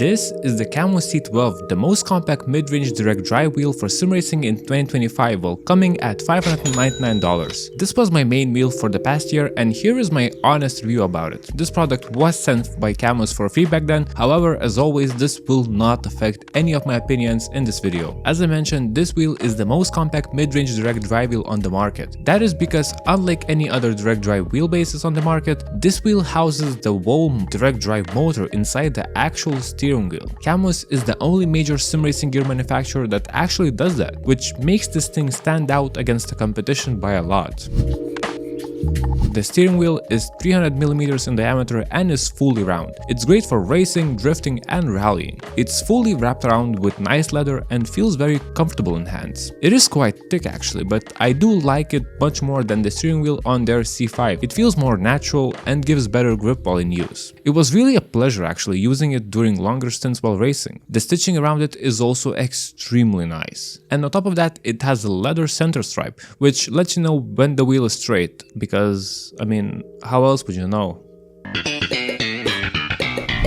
This is the Cammus C12, the most compact mid-range direct drive wheel for sim racing in 2025 while coming at $599. This was my main wheel for the past year and here is my honest review about it. This product was sent by Cammus for free back then, however, as always, this will not affect any of my opinions in this video. As I mentioned, this wheel is the most compact mid-range direct drive wheel on the market. That is because unlike any other direct drive wheelbases on the market, this wheel houses the whole direct drive motor inside the actual steering wheel. Cammus is the only major sim racing gear manufacturer that actually does that, which makes this thing stand out against the competition by a lot. The steering wheel is 300mm in diameter and is fully round. It's great for racing, drifting and rallying. It's fully wrapped around with nice leather and feels very comfortable in hands. It is quite thick actually, but I do like it much more than the steering wheel on their C5. It feels more natural and gives better grip while in use. It was really a pleasure actually using it during longer stints while racing. The stitching around it is also extremely nice. And on top of that, it has a leather center stripe, which lets you know when the wheel is straight, because I mean, how else would you know?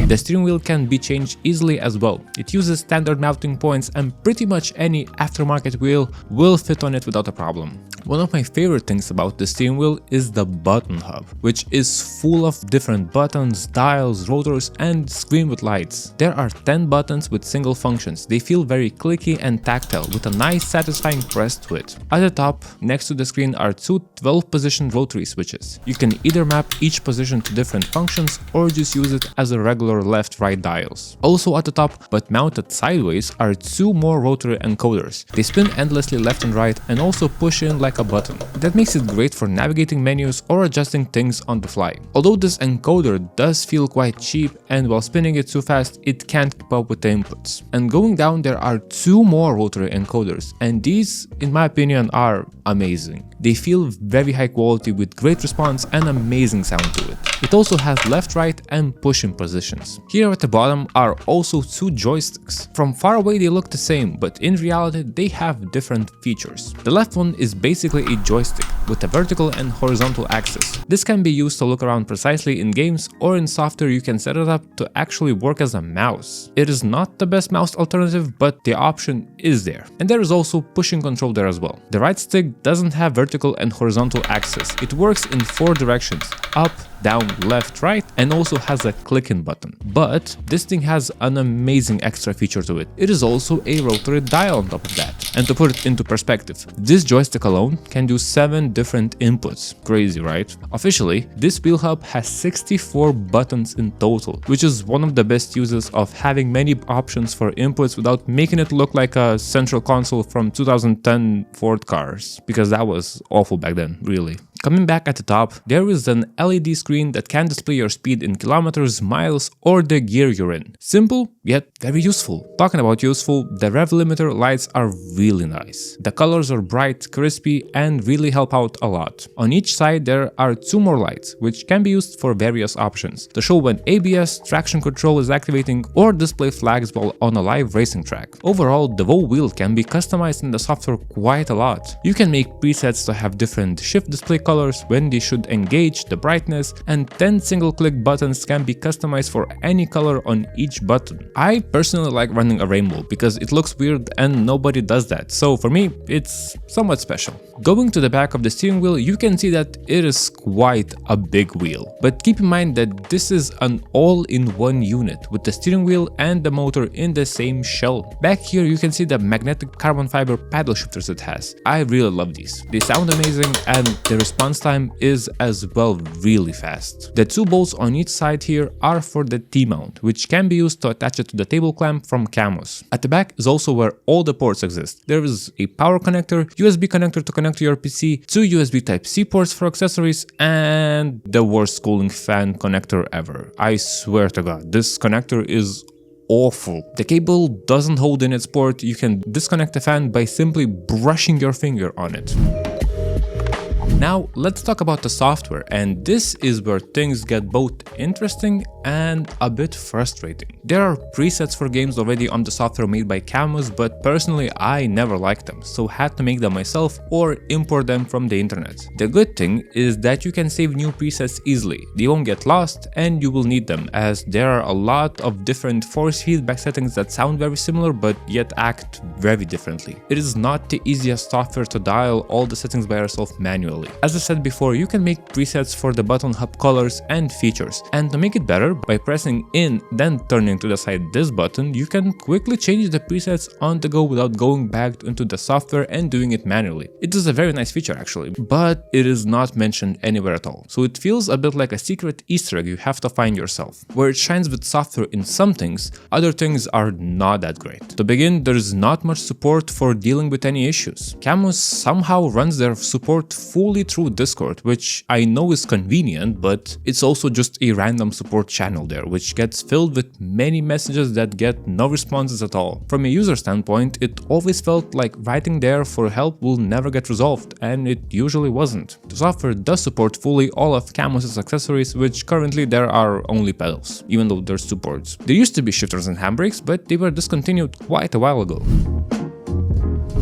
The steering wheel can be changed easily as well. It uses standard mounting points and pretty much any aftermarket wheel will fit on it without a problem. One of my favorite things about the steering wheel is the button hub, which is full of different buttons, dials, rotors and screen with lights. There are 10 buttons with single functions. They feel very clicky and tactile with a nice satisfying press to it. At the top, next to the screen are two 12-position rotary switches. You can either map each position to different functions or just use it as a regular left-right dials. Also at the top, but mounted sideways, are two more rotary encoders. They spin endlessly left and right and also push in like a button. That makes it great for navigating menus or adjusting things on the fly. Although this encoder does feel quite cheap and while spinning it too fast, it can't keep up with the inputs. And going down, there are two more rotary encoders and these, in my opinion, are amazing. They feel very high quality with great response and amazing sound to it. It also has left, right and push-in positions. Here at the bottom are also two joysticks. From far away they look the same, but in reality they have different features. The left one is basically a joystick with a vertical and horizontal axis. This can be used to look around precisely in games, or in software you can set it up to actually work as a mouse. It is not the best mouse alternative, but the option is there. And there is also pushing control there as well. The right stick doesn't have vertical and horizontal axis. It works in 4 directions: up, down, left, right, and also has a click-in button. But this thing has an amazing extra feature to it. It is also a rotary dial on top of that. And to put it into perspective, this joystick alone can do 7 different inputs. Crazy, right? Officially, this wheel hub has 64 buttons in total, which is one of the best uses of having many options for inputs without making it look like a central console from 2010 Ford cars, because that was awful back then, really. Coming back at the top, there is an LED screen that can display your speed in kilometers, miles, or the gear you're in. Simple, yet very useful. Talking about useful, the rev limiter lights are really nice. The colors are bright, crispy, and really help out a lot. On each side there are 2 more lights, which can be used for various options, to show when ABS, traction control is activating, or display flags while on a live racing track. Overall, the whole wheel can be customized in the software quite a lot. You can make presets to have different shift display colors, when they should engage, the brightness, and 10 single-click buttons can be customized for any color on each button. I personally like running a rainbow because it looks weird and nobody does that, so for me it's somewhat special. Going to the back of the steering wheel, you can see that it is quite a big wheel, but keep in mind that this is an all-in-one unit with the steering wheel and the motor in the same shell. Back here you can see the magnetic carbon fiber paddle shifters it has. I really love these. They sound amazing and the response time is as well really fast. The 2 bolts on each side here are for the T-mount, which can be used to attach it to the table clamp from Cammus. At the back is also where all the ports exist. There is a power connector, USB connector to connect to your PC, 2 USB Type-C ports for accessories, and the worst cooling fan connector ever. I swear to God, this connector is awful. The cable doesn't hold in its port. You can disconnect the fan by simply brushing your finger on it. Now let's talk about the software, and this is where things get both interesting and a bit frustrating. There are presets for games already on the software made by Cammus, but personally I never liked them, so had to make them myself or import them from the internet. The good thing is that you can save new presets easily. They won't get lost and you will need them, as there are a lot of different force feedback settings that sound very similar but yet act very differently. It is not the easiest software to dial all the settings by yourself manually. As I said before, you can make presets for the button hub colors and features, and to make it better, by pressing in then turning to the side this button, you can quickly change the presets on the go without going back into the software and doing it manually. It is a very nice feature actually, but it is not mentioned anywhere at all, so it feels a bit like a secret Easter egg you have to find yourself. Where it shines with software in some things, other things are not that great. To begin, there is not much support for dealing with any issues. Cammus somehow runs their support fully through Discord, which I know is convenient, but it's also just a random support channel there, which gets filled with many messages that get no responses at all. From a user standpoint, it always felt like writing there for help will never get resolved, and it usually wasn't. The software does support fully all of Cammus's accessories, which currently there are only pedals, even though there's supports. There used to be shifters and handbrakes, but they were discontinued quite a while ago.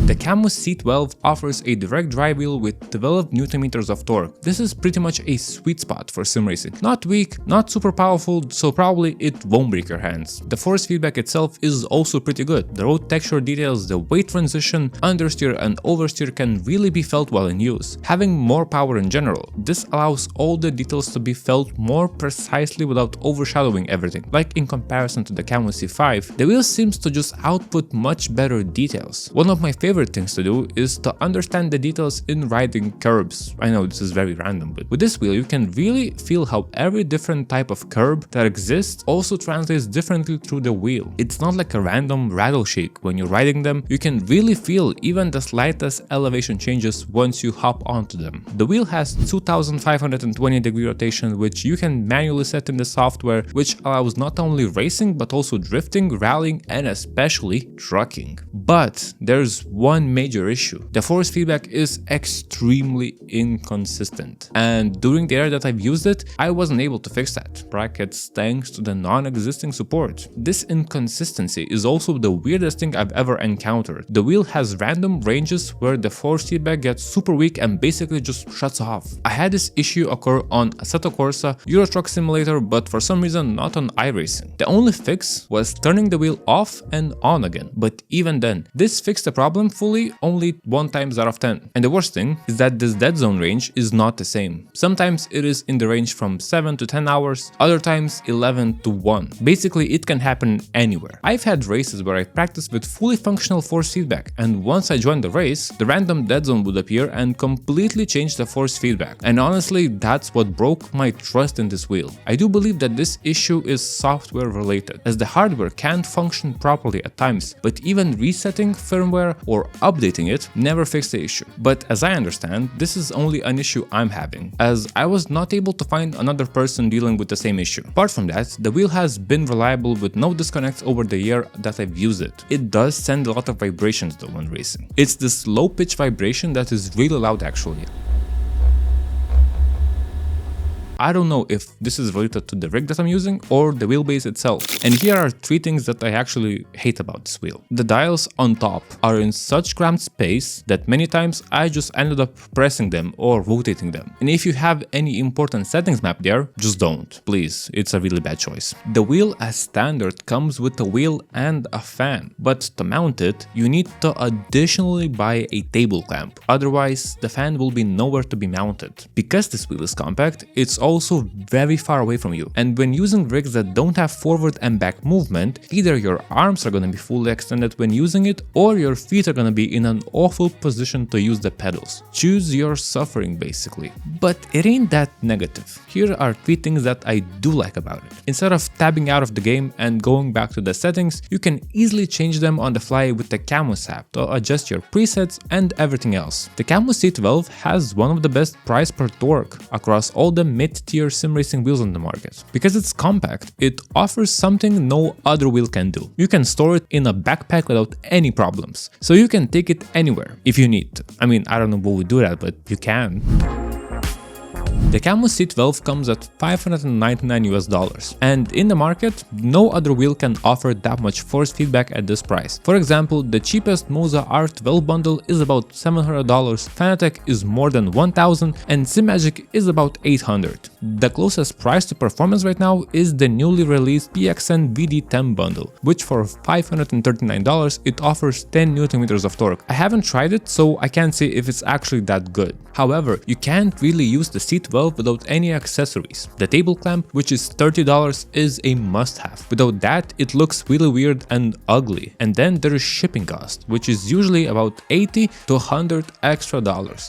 The Cammus C12 offers a direct drive wheel with 12 Nm of torque. This is pretty much a sweet spot for sim racing. Not weak, not super powerful, so probably it won't break your hands. The force feedback itself is also pretty good. The road texture details, the weight transition, understeer and oversteer can really be felt while in use. Having more power in general, this allows all the details to be felt more precisely without overshadowing everything. Like in comparison to the Cammus C5, the wheel seems to just output much better details. One of my favorite things to do is to understand the details in riding curbs. I know this is very random, but with this wheel you can really feel how every different type of curb that exists also translates differently through the wheel. It's not like a random rattle shake. When you're riding them, you can really feel even the slightest elevation changes once you hop onto them. The wheel has 2520-degree rotation, which you can manually set in the software, which allows not only racing but also drifting, rallying and especially trucking. But there's one major issue. The force feedback is extremely inconsistent, and during the year that I've used it, I wasn't able to fix that. Brackets thanks to the non-existing support. This inconsistency is also the weirdest thing I've ever encountered. The wheel has random ranges where the force feedback gets super weak and basically just shuts off. I had this issue occur on Assetto Corsa, Euro Truck Simulator, but for some reason not on iRacing. The only fix was turning the wheel off and on again, but even then, this fixed the problem fully only 1 times out of 10. And the worst thing is that this dead zone range is not the same. Sometimes it is in the range from 7 to 10 hours, other times 11 to 1. Basically, it can happen anywhere. I've had races where I practiced with fully functional force feedback, and once I joined the race, the random dead zone would appear and completely change the force feedback. And honestly, that's what broke my trust in this wheel. I do believe that this issue is software related, as the hardware can't function properly at times, but even resetting firmware or updating it never fixed the issue. But as I understand, this is only an issue I'm having, as I was not able to find another person dealing with the same issue. Apart from that, the wheel has been reliable with no disconnects over the year that I've used it. It does send a lot of vibrations though when racing. It's this low pitch vibration that is really loud actually. I don't know if this is related to the rig that I'm using or the wheelbase itself. And here are 3 things that I actually hate about this wheel. The dials on top are in such cramped space that many times I just ended up pressing them or rotating them. And if you have any important settings mapped there, just don't. Please, it's a really bad choice. The wheel as standard comes with a wheel and a fan, but to mount it, you need to additionally buy a table clamp. Otherwise, the fan will be nowhere to be mounted. Because this wheel is compact, it's also very far away from you, and when using rigs that don't have forward and back movement, either your arms are gonna be fully extended when using it, or your feet are gonna be in an awful position to use the pedals. Choose your suffering basically. But it ain't that negative. Here are 3 things that I do like about it. Instead of tabbing out of the game and going back to the settings, you can easily change them on the fly with the Cammus app to adjust your presets and everything else. The Cammus C12 has one of the best price per torque across all the mid-tier sim racing wheels on the market. Because it's compact, it offers something no other wheel can do. You can store it in a backpack without any problems, so you can take it anywhere if you need to. I mean, I don't know who would do that, but you can. The Cammus C12 comes at $599 and in the market, no other wheel can offer that much force feedback at this price. For example, the cheapest Moza R12 bundle is about $700, Fanatec is more than $1,000 and Simagic is about $800. The closest price to performance right now is the newly released PXN VD10 bundle, which for $539 it offers 10 Nm of torque. I haven't tried it, so I can't say if it's actually that good. However, you can't really use the C12 without any accessories. The table clamp, which is $30, is a must-have. Without that, it looks really weird and ugly. And then there is shipping cost, which is usually about $80 to $100 extra.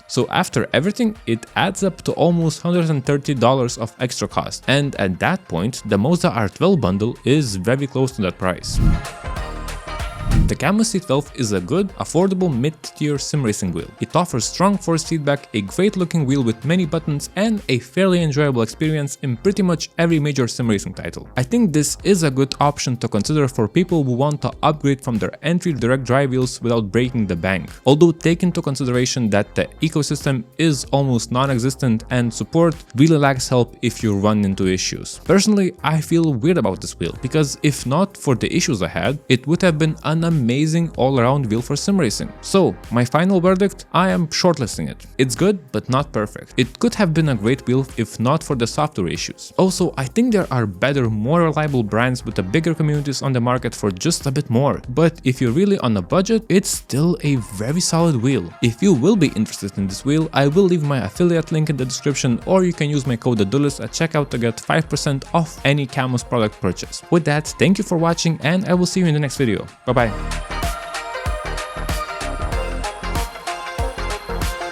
So after everything, it adds up to almost $130 of extra cost. And at that point, the Moza R12 bundle is very close to that price. The Cammus C12 is a good, affordable mid-tier sim racing wheel. It offers strong force feedback, a great looking wheel with many buttons, and a fairly enjoyable experience in pretty much every major sim racing title. I think this is a good option to consider for people who want to upgrade from their entry direct drive wheels without breaking the bank. Although take into consideration that the ecosystem is almost non-existent and support really lacks help if you run into issues. Personally, I feel weird about this wheel because if not for the issues I had, it would have been an amazing all-around wheel for sim racing. So my final verdict, I am shortlisting it. It's good but not perfect. It could have been a great wheel if not for the software issues. Also, I think there are better, more reliable brands with the bigger communities on the market for just a bit more. But if you're really on a budget, it's still a very solid wheel. If you will be interested in this wheel, I will leave my affiliate link in the description, or you can use my code DULIS at checkout to get 5% off any Cammus product purchase. With that, thank you for watching and I will see you in the next video. Bye bye.